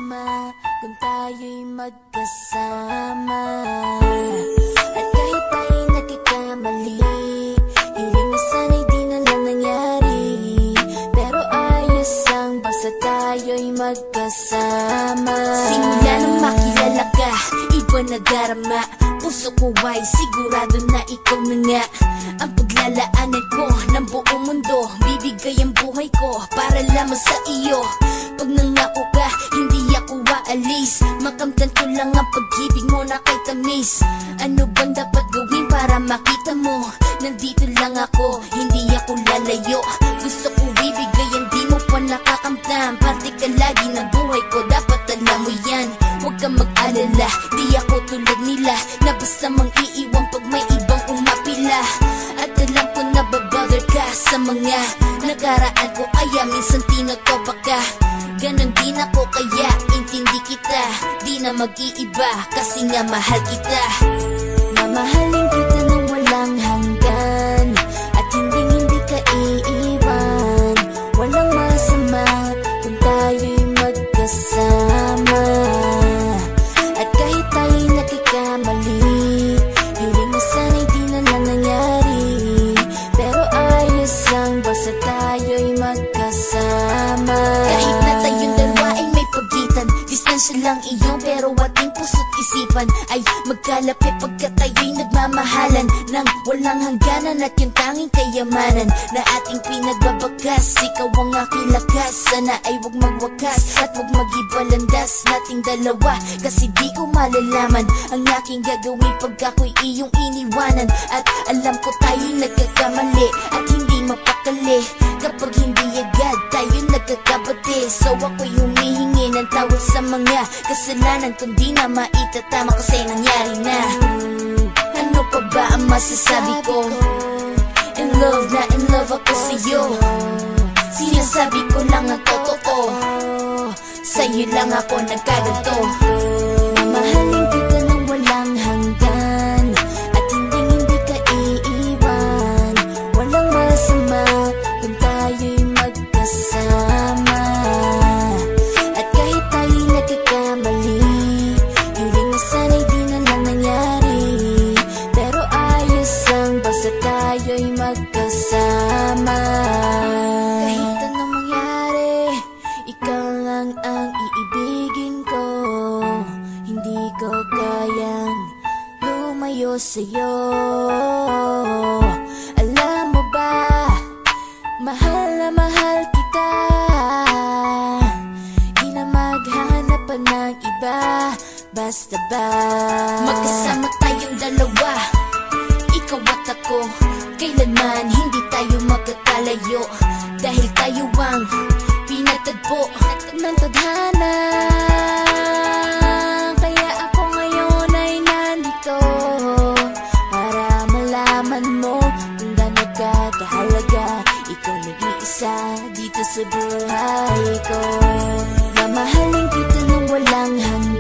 masama kung tayo'y magkasama. At kahit tayo'y nagkakamali, hiling na sana'y di na lang nangyari. Pero ayos ang basta tayo'y magkasama. Simula nang makilala ka, iba na darama. Puso ko ay sigurado na ikaw na nga ang paglalaanan ko ng buong mundo. Bibigay ang buhay ko para lamang sa iyo. Pag nangako ka, hindi ako aalis. Makamtan ko lang ang pag-ibig mo na kay tamis. Ano bang dapat gawin para makita mo? Nandito lang ako, hindi ako lalayo. Gusto ko bibigay ang di mo pa nakakamtam. Parte ka lagi ng buhay ko, dapat alam mo yan. Huwag kang mag-alala, di ako tulad nila na basta mang iiwan pag may ibang umapila. At alam ko na babother ka sa mga nakaraan ko, kaya minsan tinotopa ka. Ganon din ako kaya intindi kita. Di na mag-iiba kasi nga mahal kita. Mamahalin kita nang walang hanggan at hindi ka iiwan. Walang masama kung tayo'y magkasama. At kahit tayo'y nagkakamali, hiling na sana'y di na lang nangyari. Pero ayos lang basta tayo'y magkasama. Kahit na tayong dalawa ay may pagitan, distansya lang iyon pero ating puso't isipan ay magkalapit pagkat tayo'y nagmamahalan ng walang hangganan. At yung tanging kayamanan na ating pinagbabakas, ikaw ang aking lakas. Sana ay huwag magwakas at huwag mag-iba landas nating dalawa. Kasi di ko malalaman ang aking gagawin pag ako'y iyong iniwanan. At alam ko tayo'y nagkakamali at hindi mapakali kapag hindi agad tayo nagkakabati. So ako'y humihingi ng tawad sa mga kasalanan kung di na maitatama kasi nangyari na. Ano pa ba ang masasabi ko? In love na in love ako sa'yo. Sinasabi ko lang ang totoo, sa'yo lang ako nagkaganto. Mamahalin kita nang walang hanggan at hindi ka iiwan. Walang masama kung tayo'y magkasama. At kahit tayo'y nagkakamali, hiling na sana'y di na lang nangyari. Pero ayos lang basta tayo'y magkasama. Kahit anong mangyari, ikaw lang ang iibigin ko. Hindi ko kayang lumayo sa'yo. Alam mo ba, mahal na mahal kita. Di na maghanap pa ng iba, basta ba magkasama tayong dalawa, ikaw at ako. Kailanman hindi tayo magkakalayo dahil tayo ang pinatagpo ng tadhana. Kaya ako ngayon ay nandito para malaman mo kung gaano ka kahalaga. Ikaw nag-iisa dito sa buhay ko. Mamahalin kita nang walang hanggan